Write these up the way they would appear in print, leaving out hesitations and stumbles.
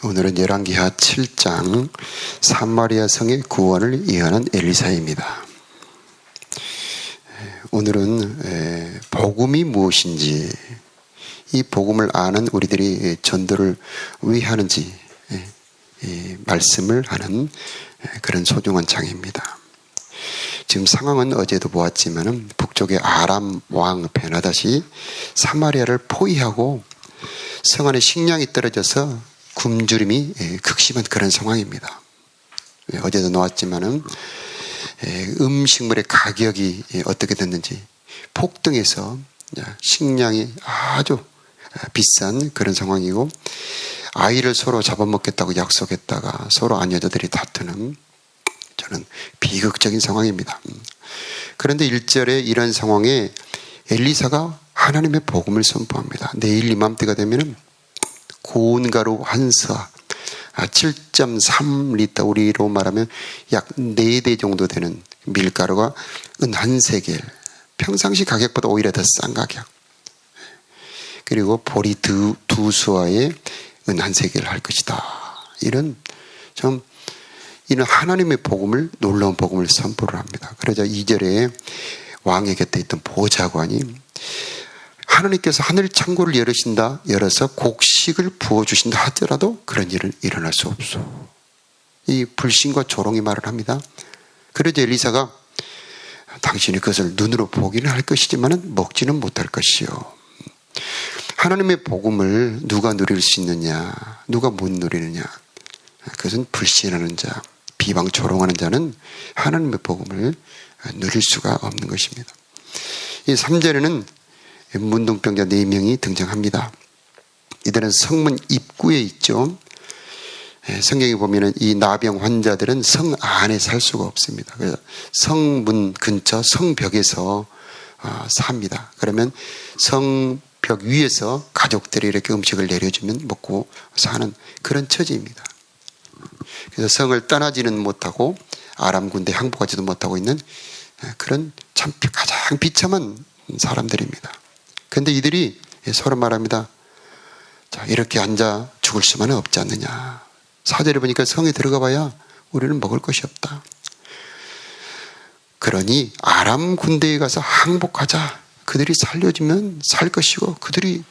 오늘은 열왕기하 7장 사마리아 성의 구원을 예언한 엘리사입니다. 오늘은 복음이 무엇인지, 이 복음을 아는 우리들이 전도를 왜 하는지 말씀을 하는 그런 소중한 장입니다. 지금 상황은 어제도 보았지만 북쪽의 아람 왕 베나닷이 사마리아를 포위하고 성 안에 식량이 떨어져서 굶주림이 극심한 그런 상황입니다. 어제도 나왔지만은 음식물의 가격이 어떻게 됐는지 폭등해서 식량이 아주 비싼 그런 상황이고, 아이를 서로 잡아먹겠다고 약속했다가 서로 아녀자들이 다투는 저는 비극적인 상황입니다. 그런데 1절에 이런 상황에 엘리사가 하나님의 복음을 선포합니다. 내일 이맘때가 되면은 고운 가루 한 서, 7.3리터, 우리로 말하면 약 4대 정도 되는 밀가루가 은 한 세겔, 평상시 가격보다 오히려 더 싼 가격, 그리고 보리 두 수와에 은 한 세겔 할 것이다. 이런 하나님의 복음을, 놀라운 복음을 선포를 합니다. 그러자 2절에 왕의 곁에 있던 보좌관이 하나님께서 하늘 창고를 열어서 곡식을 부어주신다 하더라도 그런 일은 일어날 수 없소. 이 불신과 조롱이 말을 합니다. 그러자 엘리사가 당신이 그것을 눈으로 보기는 할 것이지만 먹지는 못할 것이요. 하나님의 복음을 누가 누릴 수 있느냐, 누가 못 누리느냐, 그것은 불신하는 자, 비방 조롱하는 자는 하나님의 복음을 누릴 수가 없는 것입니다. 이 3절에는 문둥병자 4명이 등장합니다. 이들은 성문 입구에 있죠. 성경에 보면은 이 나병 환자들은 성 안에 살 수가 없습니다. 그래서 성문 근처 성벽에서 삽니다. 그러면 성벽 위에서 가족들이 이렇게 음식을 내려주면 먹고 사는 그런 처지입니다. 그래서 성을 떠나지는 못하고 아람 군대 항복하지도 못하고 있는 그런 참 가장 비참한 사람들입니다. 그런데 이들이 서로 말합니다. 자, 이렇게 앉아 죽을 수만은 없지 않느냐. 4절에 보니까 성에 들어가 봐야 우리는 먹을 것이 없다. 그러니 아람 군대에 가서 항복하자. 그들이 살려주면 살 것이고 그들이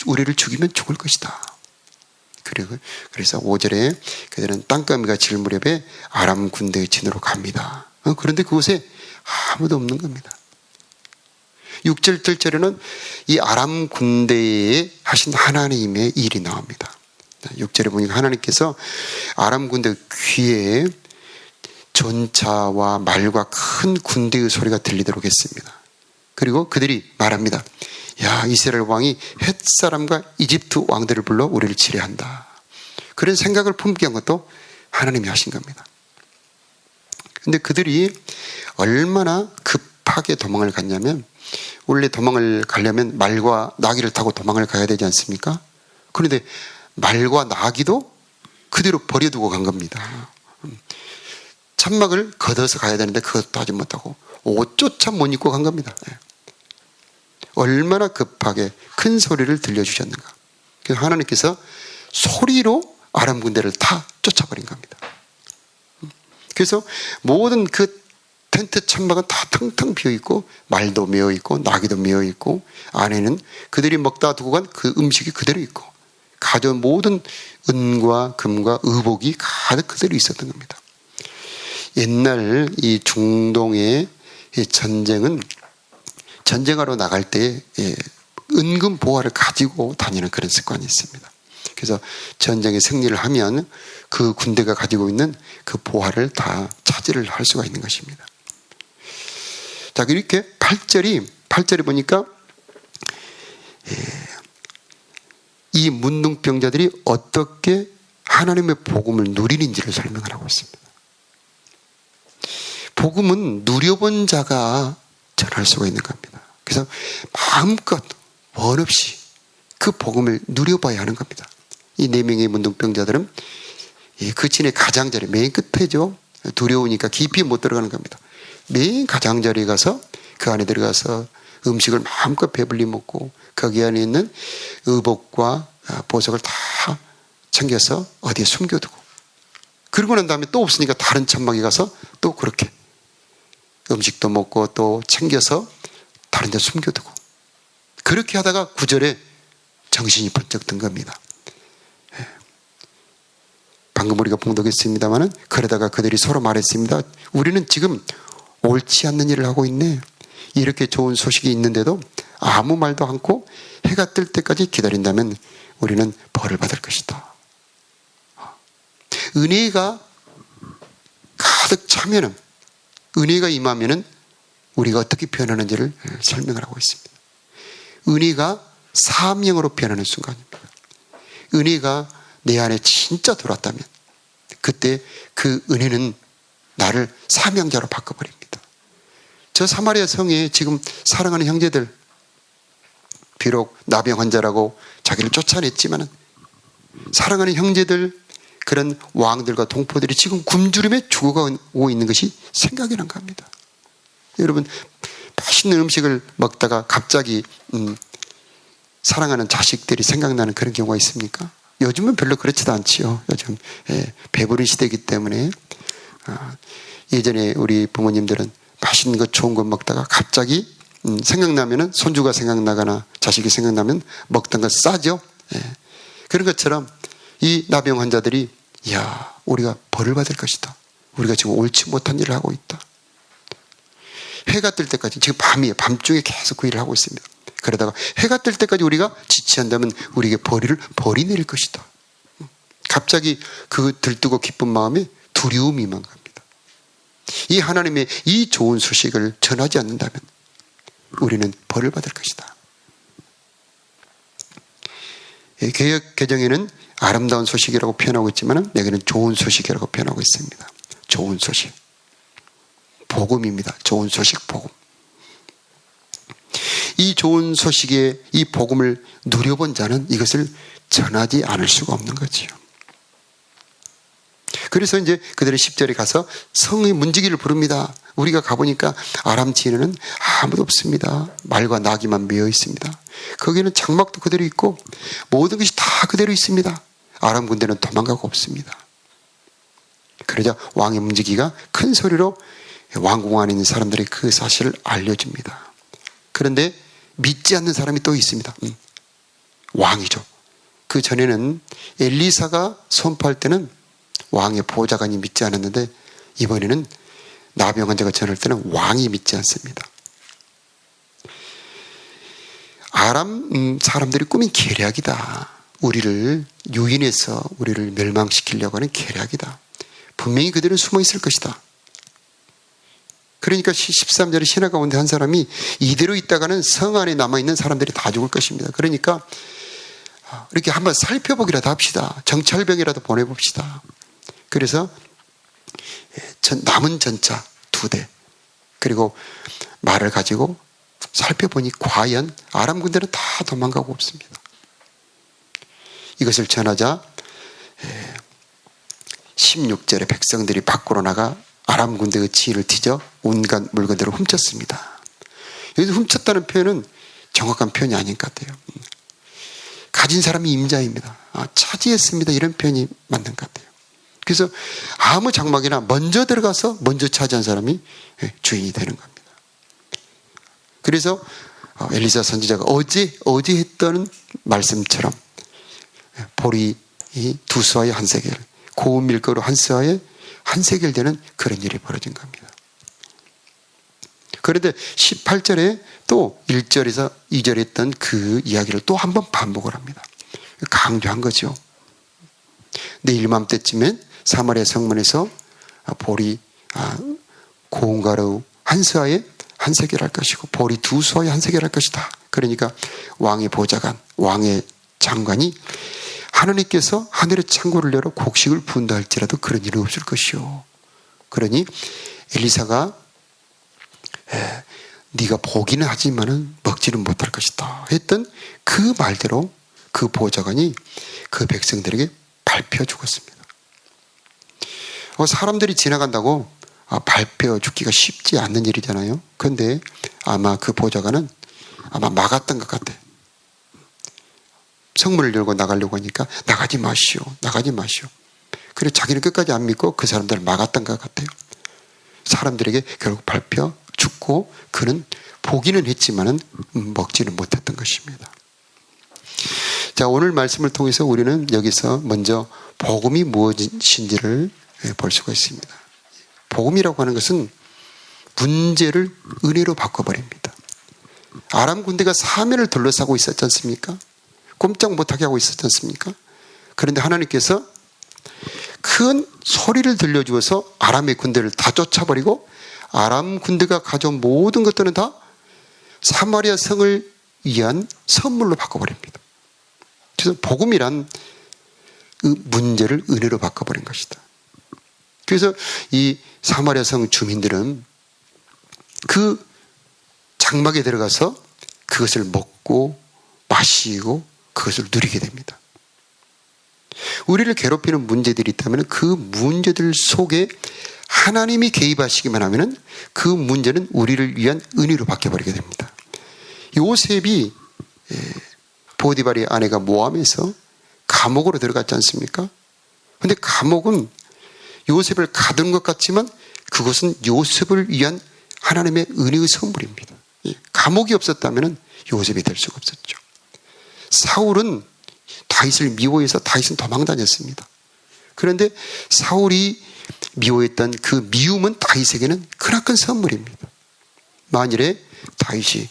우리를 죽이면 죽을 것이다. 그래서 5절에 그들은 땅거미가 질 무렵에 아람 군대의 진으로 갑니다. 그런데 그곳에 아무도 없는 겁니다. 6절, 7절에는 이 아람 군대에 하신 하나님의 일이 나옵니다. 6절에 보니까 하나님께서 아람 군대 귀에 전차와 말과 큰 군대의 소리가 들리도록 했습니다. 그리고 그들이 말합니다. 야, 이스라엘 왕이 헷 사람과 이집트 왕들을 불러 우리를 치려한다. 그런 생각을 품게 한 것도 하나님이 하신 겁니다. 그런데 그들이 얼마나 급하게 도망을 갔냐면, 원래 도망을 가려면 말과 나귀를 타고 도망을 가야 되지 않습니까? 그런데 말과 나귀도 그대로 버려두고 간 겁니다. 천막을 걷어서 가야 되는데 그것도 하지 못하고 옷조차 못 입고 간 겁니다. 얼마나 급하게 큰 소리를 들려주셨는가. 그래서 하나님께서 소리로 아람 군대를 다 쫓아버린 겁니다. 그래서 모든 그 텐트 천막은 다 텅텅 비어있고, 말도 메어있고, 나귀도 메어있고, 안에는 그들이 먹다 두고 간 그 음식이 그대로 있고, 가져온 모든 은과 금과 의복이 가득 그대로 있었던 겁니다. 옛날 이 중동의 전쟁은 전쟁하러 나갈 때 은금 보화를 가지고 다니는 그런 습관이 있습니다. 그래서 전쟁에 승리를 하면 그 군대가 가지고 있는 그 보화를 다 차지를 할 수가 있는 것입니다. 자, 이렇게 8절에 보니까 이 문둥병자들이 어떻게 하나님의 복음을 누리는지를 설명을 하고 있습니다. 복음은 누려본 자가 전할 수가 있는 겁니다. 그래서 마음껏 원 없이 그 복음을 누려봐야 하는 겁니다. 이 4명의 문둥병자들은 그 진의 가장자리 맨 끝에죠. 두려우니까 깊이 못 들어가는 겁니다. 맨 가장자리에 가서 그 안에 들어가서 음식을 마음껏 배불리 먹고 거기 안에 있는 의복과 보석을 다 챙겨서 어디에 숨겨두고, 그러고 난 다음에 또 없으니까 다른 천막에 가서 또 그렇게 음식도 먹고 또 챙겨서 다른 데 숨겨두고, 그렇게 하다가 9절에 정신이 번쩍 든 겁니다. 방금 우리가 봉독했습니다마는, 그러다가 그들이 서로 말했습니다. 우리는 지금 옳지 않는 일을 하고 있네. 이렇게 좋은 소식이 있는데도 아무 말도 않고 해가 뜰 때까지 기다린다면 우리는 벌을 받을 것이다. 은혜가 가득 차면은, 은혜가 임하면은 우리가 어떻게 변하는지를 설명을 하고 있습니다. 은혜가 사명으로 변하는 순간입니다. 은혜가 내 안에 진짜 들어왔다면 그때 그 은혜는 나를 사명자로 바꿔버립니다. 저 사마리아 성에 지금 사랑하는 형제들, 비록 나병 환자라고 자기를 쫓아냈지만 사랑하는 형제들, 그런 왕들과 동포들이 지금 굶주림에 죽어가고 있는 것이 생각이 난 겁니다. 여러분, 맛있는 음식을 먹다가 갑자기 사랑하는 자식들이 생각나는 그런 경우가 있습니까? 요즘은 별로 그렇지도 않지요. 요즘 배부른 시대이기 때문에. 예전에 우리 부모님들은 맛있는 것, 좋은 것 먹다가 갑자기 생각나면은, 손주가 생각나거나 자식이 생각나면 먹던 거 싸죠. 그런 것처럼 이 나병 환자들이, 이야, 우리가 벌을 받을 것이다. 우리가 지금 옳지 못한 일을 하고 있다. 해가 뜰 때까지, 지금 밤이에요. 밤중에 계속 그 일을 하고 있습니다. 그러다가 해가 뜰 때까지 우리가 지체한다면 우리에게 벌이 내릴 것이다. 갑자기 그 들뜨고 기쁜 마음에 두려움이 임한 겁니다. 이 하나님의 이 좋은 소식을 전하지 않는다면 우리는 벌을 받을 것이다. 개역 개정에는 아름다운 소식이라고 표현하고 있지만 여기는 좋은 소식이라고 표현하고 있습니다. 좋은 소식. 복음입니다. 좋은 소식, 복음. 이 좋은 소식의 이 복음을 누려본 자는 이것을 전하지 않을 수가 없는 거지요. 그래서 이제 그들의 10절에 가서 성의 문지기를 부릅니다. 우리가 가보니까 아람 지인에는 아무도 없습니다. 말과 나귀만 메어 있습니다. 거기는 장막도 그대로 있고 모든 것이 다 그대로 있습니다. 아람 군대는 도망가고 없습니다. 그러자 왕의 문지기가 큰 소리로 왕궁 안에 있는 사람들에게 그 사실을 알려줍니다. 그런데 믿지 않는 사람이 또 있습니다. 왕이죠. 그 전에는 엘리사가 선포할 때는 왕의 보좌관이 믿지 않았는데 이번에는 나병 환자가 전할 때는 왕이 믿지 않습니다. 아람 사람들이 꾸민 계략이다. 우리를 유인해서 우리를 멸망시키려고 하는 계략이다. 분명히 그들은 숨어 있을 것이다. 그러니까 13절에 신하 가운데 한 사람이 이대로 있다가는 성 안에 남아있는 사람들이 다 죽을 것입니다. 그러니까 이렇게 한번 살펴보기라도 합시다. 정찰병이라도 보내봅시다. 그래서 남은 전차 2대 그리고 말을 가지고 살펴보니 과연 아람 군대는 다 도망가고 없습니다. 이것을 전하자 16절에 백성들이 밖으로 나가 아람 군대의 지휘를 뒤져 온갖 물건들을 훔쳤습니다. 여기서 훔쳤다는 표현은 정확한 표현이 아닌 것 같아요. 가진 사람이 임자입니다. 차지했습니다. 이런 표현이 맞는 것 같아요. 그래서 아무 장막이나 먼저 들어가서 먼저 차지한 사람이 주인이 되는 겁니다. 그래서 엘리사 선지자가 어제 했던 말씀처럼 보리 2수와의 한 세겔, 고운 밀가루 1스와에 1세겔 되는 그런 일이 벌어진 겁니다. 그런데 18절에 또 1절에서 2절에 했던 그 이야기를 또 한 번 반복을 합니다. 강조한 거죠. 내일 맘때쯤엔 사마리아 성문에서 보리 고운 가루 1스와에 1세겔 할 것이고 보리 2수와에 1세겔 할 것이다. 그러니까 왕의 보좌관, 왕의 장관이 하나님께서 하늘의 창고를 열어 곡식을 부은다 할지라도 그런 일은 없을 것이요. 그러니 엘리사가 네가 보기는 하지만은 먹지는 못할 것이다 했던 그 말대로 그 보좌관이 그 백성들에게 발표 죽었습니다. 사람들이 지나간다고 발표 죽기가 쉽지 않는 일이잖아요. 그런데 아마 그 보좌관은 아마 막았던 것 같아. 성문을 열고 나가려고 하니까 나가지 마시오. 나가지 마시오. 그래서 자기는 끝까지 안 믿고 그 사람들을 막았던 것 같아요. 사람들에게 결국 밟혀 죽고 그는 보기는 했지만은 먹지는 못했던 것입니다. 자, 오늘 말씀을 통해서 우리는 여기서 먼저 복음이 무엇인지를 볼 수가 있습니다. 복음이라고 하는 것은 문제를 은혜로 바꿔버립니다. 아람 군대가 사면을 둘러싸고 있었지 않습니까? 꼼짝 못하게 하고 있었지 않습니까? 그런데 하나님께서 큰 소리를 들려주어서 아람의 군대를 다 쫓아버리고 아람 군대가 가져온 모든 것들은 다 사마리아 성을 위한 선물로 바꿔버립니다. 그래서 복음이란 그 문제를 은혜로 바꿔버린 것이다. 그래서 이 사마리아 성 주민들은 그 장막에 들어가서 그것을 먹고 마시고 그것을 누리게 됩니다. 우리를 괴롭히는 문제들이 있다면 그 문제들 속에 하나님이 개입하시기만 하면 그 문제는 우리를 위한 은혜로 바뀌어버리게 됩니다. 요셉이 보디발의 아내가 모함해서 감옥으로 들어갔지 않습니까? 그런데 감옥은 요셉을 가둔 것 같지만 그것은 요셉을 위한 하나님의 은혜의 선물입니다. 감옥이 없었다면 요셉이 될 수가 없었죠. 사울은 다윗을 미워해서 다윗은 도망다녔습니다. 그런데 사울이 미워했던 그 미움은 다윗에게는 크나큰 선물입니다. 만일에 다윗이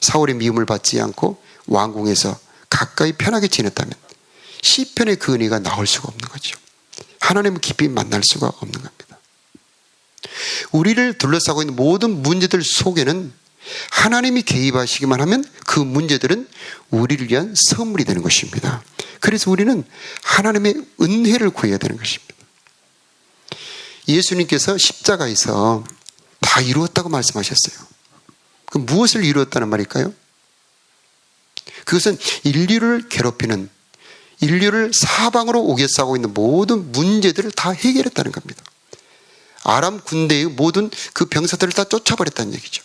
사울의 미움을 받지 않고 왕궁에서 가까이 편하게 지냈다면 시편의 그 은혜가 나올 수가 없는 거죠. 하나님을 깊이 만날 수가 없는 겁니다. 우리를 둘러싸고 있는 모든 문제들 속에는 하나님이 개입하시기만 하면 그 문제들은 우리를 위한 선물이 되는 것입니다. 그래서 우리는 하나님의 은혜를 구해야 되는 것입니다. 예수님께서 십자가에서 다 이루었다고 말씀하셨어요. 그 무엇을 이루었다는 말일까요? 그것은 인류를 괴롭히는, 인류를 사방으로 오개싸고 있는 모든 문제들을 다 해결했다는 겁니다. 아람 군대의 모든 그 병사들을 다 쫓아버렸다는 얘기죠.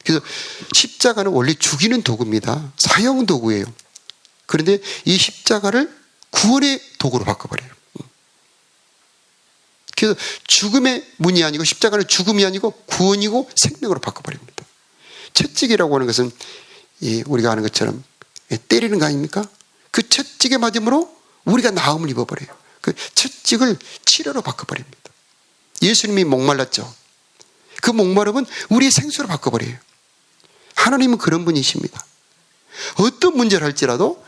그래서 십자가는 원래 죽이는 도구입니다. 사형 도구예요. 그런데 이 십자가를 구원의 도구로 바꿔버려요. 그래서 죽음의 문이 아니고 십자가는 죽음이 아니고 구원이고 생명으로 바꿔버립니다. 채찍이라고 하는 것은 우리가 아는 것처럼 때리는 거 아닙니까? 그 채찍에 맞음으로 우리가 나음을 입어버려요. 그 채찍을 치료로 바꿔버립니다. 예수님이 목말랐죠. 그 목마름은 우리의 생수로 바꿔버려요. 하나님은 그런 분이십니다. 어떤 문제를 할지라도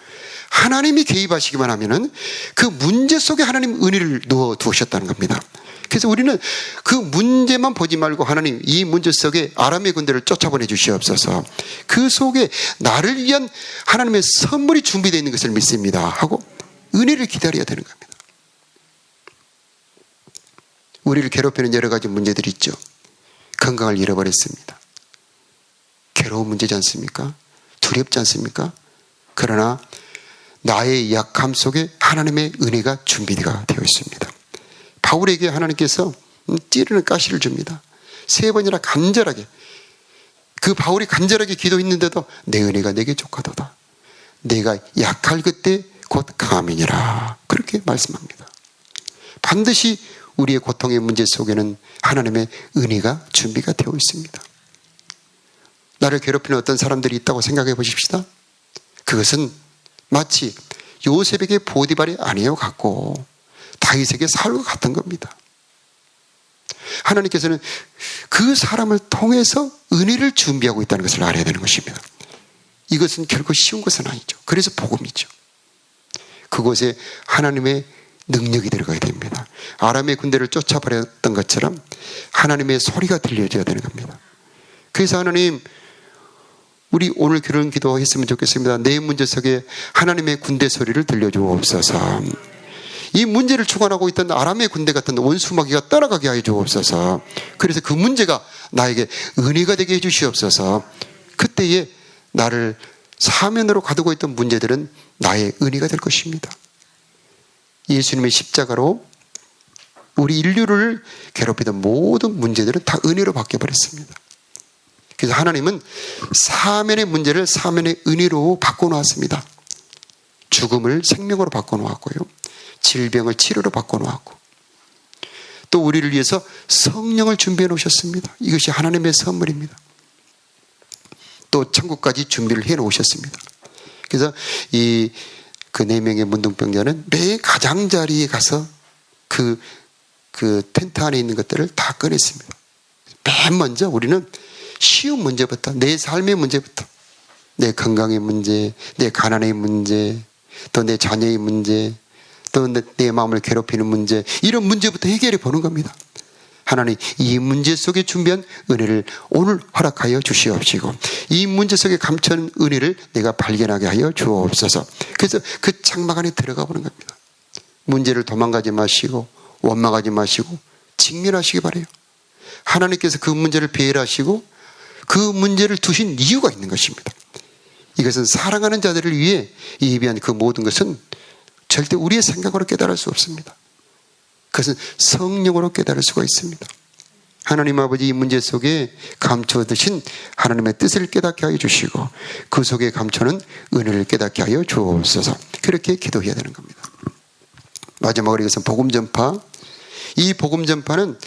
하나님이 개입하시기만 하면은 그 문제 속에 하나님 은혜를 넣어 두셨다는 겁니다. 그래서 우리는 그 문제만 보지 말고 하나님 이 문제 속에 아람의 군대를 쫓아보내 주시옵소서. 그 속에 나를 위한 하나님의 선물이 준비되어 있는 것을 믿습니다 하고 은혜를 기다려야 되는 겁니다. 우리를 괴롭히는 여러 가지 문제들이 있죠. 건강을 잃어버렸습니다. 괴로운 문제지 않습니까? 두렵지 않습니까? 그러나 나의 약함 속에 하나님의 은혜가 준비가 되어 있습니다. 바울에게 하나님께서 찌르는 가시를 줍니다. 3번이나 간절하게, 그 바울이 간절하게 기도했는데도 내 은혜가 내게 족하도다. 내가 약할 그때 곧 강함이니라. 그렇게 말씀합니다. 반드시 우리의 고통의 문제 속에는 하나님의 은혜가 준비가 되어 있습니다. 나를 괴롭히는 어떤 사람들이 있다고 생각해 보십시다. 그것은 마치 요셉에게 보디발의 아내와 같고 다윗에게 사울과 같은 겁니다. 하나님께서는 그 사람을 통해서 은혜를 준비하고 있다는 것을 알아야 되는 것입니다. 이것은 결코 쉬운 것은 아니죠. 그래서 복음이죠. 그곳에 하나님의 능력이 들어가야 됩니다. 아람의 군대를 쫓아버렸던 것처럼 하나님의 소리가 들려줘야 되는 겁니다. 그래서 하나님, 우리 오늘 그런 기도 했으면 좋겠습니다. 내 문제 속에 하나님의 군대 소리를 들려주옵소서. 이 문제를 주관하고 있던 아람의 군대 같은 원수마귀가 떠나가게 하여 주옵소서. 그래서 그 문제가 나에게 은혜가 되게 해주시옵소서. 그때에 나를 사면으로 가두고 있던 문제들은 나의 은혜가 될 것입니다. 예수님의 십자가로 우리 인류를 괴롭히던 모든 문제들은 다 은혜로 바뀌어버렸습니다. 그래서 하나님은 사면의 문제를 사면의 은혜로 바꿔놓았습니다. 죽음을 생명으로 바꿔놓았고요. 질병을 치료로 바꿔놓았고, 또 우리를 위해서 성령을 준비해 놓으셨습니다. 이것이 하나님의 선물입니다. 또 천국까지 준비를 해 놓으셨습니다. 그래서 그 4명의 문둥병자는 매 가장자리에 가서 그 텐트 안에 있는 것들을 다 꺼냈습니다. 맨 먼저 우리는 쉬운 문제부터, 내 삶의 문제부터, 내 건강의 문제, 내 가난의 문제, 또 내 자녀의 문제, 또 내 마음을 괴롭히는 문제, 이런 문제부터 해결해 보는 겁니다. 하나님, 이 문제 속에 준비한 은혜를 오늘 허락하여 주시옵시고, 이 문제 속에 감춰진 은혜를 내가 발견하게 하여 주옵소서. 그래서 그 장막 안에 들어가 보는 겁니다. 문제를 도망가지 마시고 원망하지 마시고 직면하시기 바라요. 하나님께서 그 문제를 배열하시고 그 문제를 두신 이유가 있는 것입니다. 이것은 사랑하는 자들을 위해 예비한 그 모든 것은 절대 우리의 생각으로 깨달을 수 없습니다. 그것은 성령으로 깨달을 수가 있습니다. 하나님 아버지, 이 문제 속에 감춰두신 하나님의 뜻을 깨닫게 하여 주시고 그 속에 감춰는 은혜를 깨닫게 하여 주옵소서. 그렇게 기도해야 되는 겁니다. 마지막으로 이것은 복음 전파. 이 복음 전파는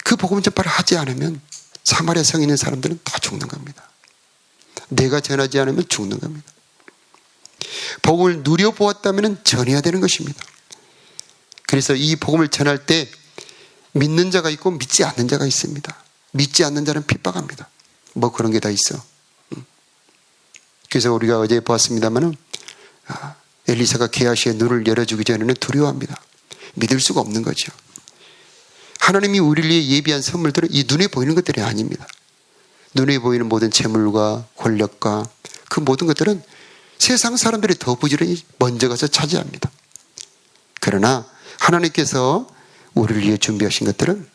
그 복음 전파를 하지 않으면 사마리아 성에 있는 사람들은 다 죽는 겁니다. 내가 전하지 않으면 죽는 겁니다. 복음을 누려보았다면 전해야 되는 것입니다. 그래서 이 복음을 전할 때 믿는 자가 있고 믿지 않는 자가 있습니다. 믿지 않는 자는 핍박합니다. 뭐 그런 게 다 있어. 그래서 우리가 어제 보았습니다마는 엘리사가 게하시의 눈을 열어주기 전에는 두려워합니다. 믿을 수가 없는 거죠. 하나님이 우리를 위해 예비한 선물들은 이 눈에 보이는 것들이 아닙니다. 눈에 보이는 모든 재물과 권력과 그 모든 것들은 세상 사람들이 더 부지런히 먼저 가서 차지합니다. 그러나 하나님께서 우리를 위해 준비하신 것들은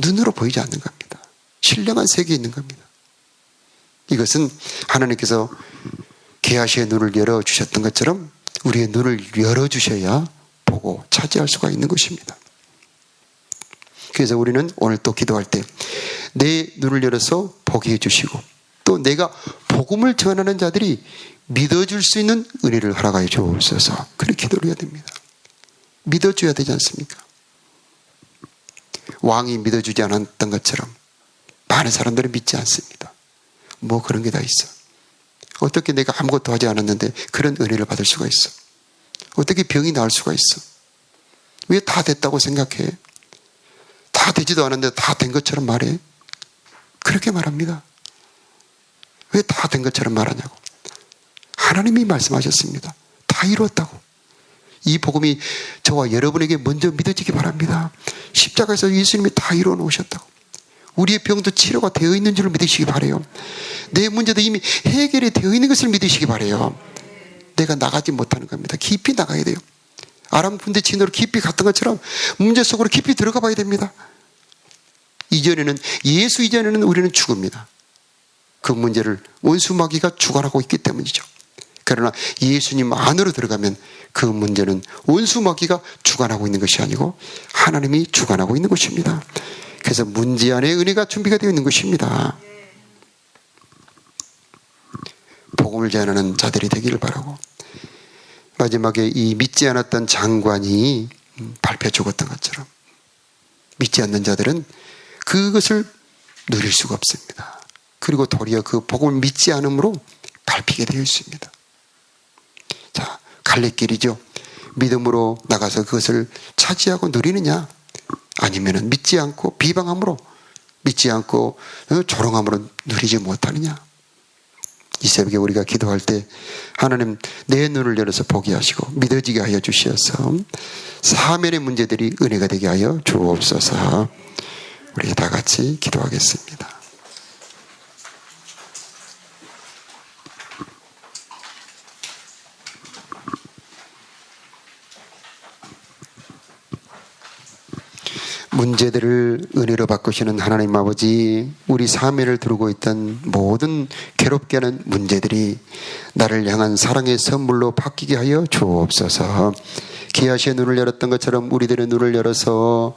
눈으로 보이지 않는 겁니다. 신령한 세계에 있는 겁니다. 이것은 하나님께서 게하시의 눈을 열어주셨던 것처럼 우리의 눈을 열어주셔야 보고 차지할 수가 있는 것입니다. 그래서 우리는 오늘 또 기도할 때 내 눈을 열어서 보게 해주시고 또 내가 복음을 전하는 자들이 믿어줄 수 있는 은혜를 허락하여 주옵소서. 그렇게 기도를 해야 됩니다. 믿어줘야 되지 않습니까? 왕이 믿어주지 않았던 것처럼 많은 사람들은 믿지 않습니다. 뭐 그런 게 다 있어. 어떻게 내가 아무것도 하지 않았는데 그런 은혜를 받을 수가 있어? 어떻게 병이 나을 수가 있어? 왜 다 됐다고 생각해? 다 되지도 않았는데 다 된 것처럼 말해? 그렇게 말합니다. 왜 다 된 것처럼 말하냐고. 하나님이 말씀하셨습니다. 다 이루었다고. 이 복음이 저와 여러분에게 먼저 믿어지기 바랍니다. 십자가에서 예수님이 다 이루어 놓으셨다고. 우리의 병도 치료가 되어 있는 줄 믿으시기 바라요. 내 문제도 이미 해결이 되어 있는 것을 믿으시기 바라요. 내가 나가지 못하는 겁니다. 깊이 나가야 돼요. 아람 군대 진으로 깊이 갔던 것처럼 문제 속으로 깊이 들어가 봐야 됩니다. 예수 이전에는 우리는 죽습니다. 그 문제를 원수 마귀가 주관하고 있기 때문이죠. 그러나 예수님 안으로 들어가면 그 문제는 원수 마귀가 주관하고 있는 것이 아니고 하나님이 주관하고 있는 것입니다. 그래서 문제 안에 은혜가 준비가 되어 있는 것입니다. 복음을 전하는 자들이 되기를 바라고, 마지막에 이 믿지 않았던 장관이 밟혀 죽었던 것처럼 믿지 않는 자들은 그것을 누릴 수가 없습니다. 그리고 도리어 그 복음을 믿지 않음으로 밟히게 되어 있습니다. 자, 갈래길이죠. 믿음으로 나가서 그것을 차지하고 누리느냐, 아니면 믿지 않고 비방함으로, 믿지 않고 조롱함으로 누리지 못하느냐. 이 새벽에 우리가 기도할 때 하나님 내 눈을 열어서 보게 하시고 믿어지게 하여 주시어서 사면의 문제들이 은혜가 되게 하여 주옵소서. 우리 다 같이 기도하겠습니다. 문제들을 은혜로 바꾸시는 하나님 아버지, 우리 사면을 두르고 있던 모든 괴롭게 하는 문제들이 나를 향한 사랑의 선물로 바뀌게 하여 주옵소서. 게하시의 눈을 열었던 것처럼 우리들의 눈을 열어서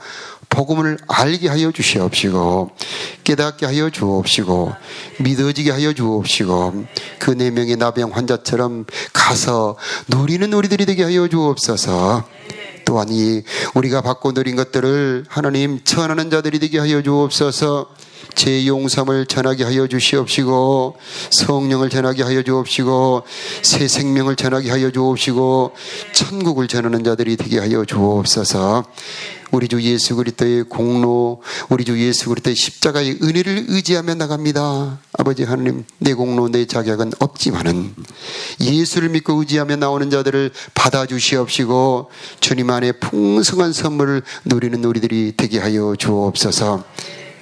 복음을 알게 하여 주시옵시고 깨닫게 하여 주옵시고 믿어지게 하여 주옵시고 그 4명의 나병 환자처럼 가서 누리는 우리들이 되게 하여 주옵소서. 또한 이 우리가 받고 누린 것들을 하나님 전하는 자들이 되게 하여 주옵소서. 제 용서함을 전하게 하여 주시옵시고 성령을 전하게 하여 주옵시고 새 생명을 전하게 하여 주옵시고 천국을 전하는 자들이 되게 하여 주옵소서. 우리 주 예수 그리스도의 공로, 우리 주 예수 그리스도의 십자가의 은혜를 의지하며 나갑니다. 아버지 하나님, 내 공로 내 자격은 없지만은 예수를 믿고 의지하며 나오는 자들을 받아주시옵시고 주님 안에 풍성한 선물을 누리는 우리들이 되게 하여 주옵소서.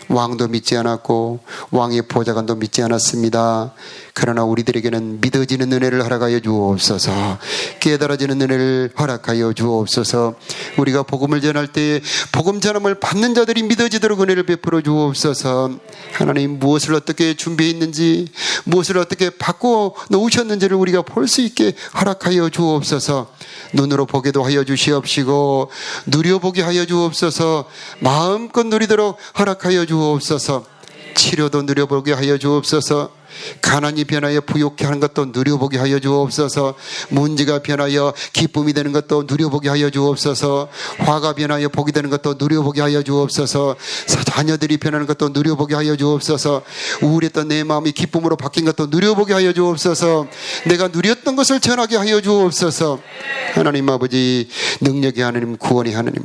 왕도 믿지 않았고 왕의 보좌관도 믿지 않았습니다. 그러나 우리들에게는 믿어지는 은혜를 허락하여 주옵소서. 깨달아지는 은혜를 허락하여 주옵소서. 우리가 복음을 전할 때 복음 전함을 받는 자들이 믿어지도록 은혜를 베풀어 주옵소서. 하나님, 무엇을 어떻게 준비했는지, 무엇을 어떻게 바꿔 놓으셨는지를 우리가 볼 수 있게 허락하여 주옵소서. 눈으로 보게도 하여 주시옵시고 누려보게 하여 주옵소서. 마음껏 누리도록 허락하여 주옵소서. 치료도 누려보게 하여 주옵소서. 가난이 변하여 부욕케 하는 것도 누려보게 하여 주옵소서. 문제가 변하여 기쁨이 되는 것도 누려보게 하여 주옵소서. 화가 변하여 복이 되는 것도 누려보게 하여 주옵소서. 자녀들이 변하는 것도 누려보게 하여 주옵소서. 우울했던 내 마음이 기쁨으로 바뀐 것도 누려보게 하여 주옵소서. 내가 누렸던 것을 전하게 하여 주옵소서. 하나님 아버지, 능력의 하나님, 구원의 하나님,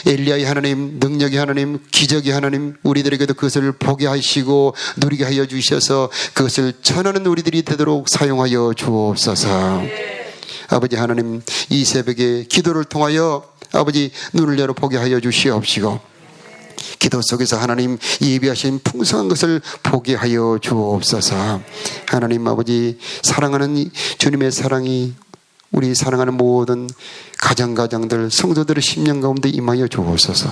엘리야의 하나님, 능력의 하나님, 기적의 하나님, 우리들에게도 그것을 보게 하시고 누리게 하여 주셔서 그것을 전하는 우리들이 되도록 사용하여 주옵소서. 아버지 하나님, 이 새벽에 기도를 통하여 아버지 눈을 열어 보게 하여 주시옵시고 기도 속에서 하나님 예비하신 풍성한 것을 보게 하여 주옵소서. 하나님 아버지, 사랑하는 주님의 사랑이 우리 사랑하는 모든 가정들, 성도들의 심령 가운데 임하여 주옵소서.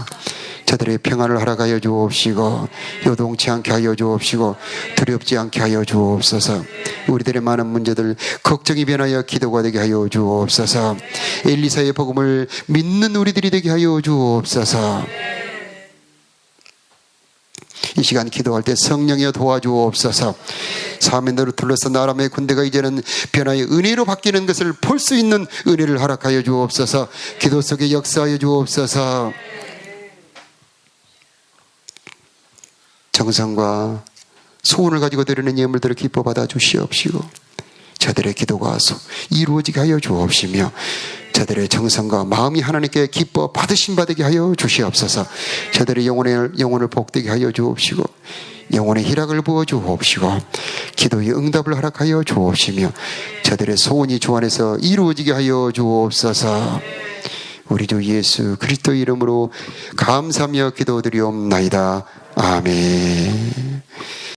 저들의 평안을 허락하여 주옵시고 요동치 않게 하여 주옵시고 두렵지 않게 하여 주옵소서. 우리들의 많은 문제들 걱정이 변하여 기도가 되게 하여 주옵소서. 엘리사의 복음을 믿는 우리들이 되게 하여 주옵소서. 이 시간 기도할 때 성령이여 도와주옵소서. 사면으로 둘러싼 아람의 군대가 이제는 변화의 은혜로 바뀌는 것을 볼 수 있는 은혜를 허락하여 주옵소서. 기도 속에 역사하여 주옵소서. 정성과 소원을 가지고 드리는 예물들을 기뻐 받아 주시옵시고 저들의 기도가 이루어지게 하여 주옵시며 저들의 정성과 마음이 하나님께 기뻐 받으심 받게 하여 주시옵소서. 저들의 영혼을 복되게 하여 주옵시고 영혼의 희락을 부어 주옵시고 기도의 응답을 허락하여 주옵시며 저들의 소원이 주 안에서 이루어지게 하여 주옵소서. 우리 주 예수 그리스도 이름으로 감사하며 기도드리옵나이다. 아멘.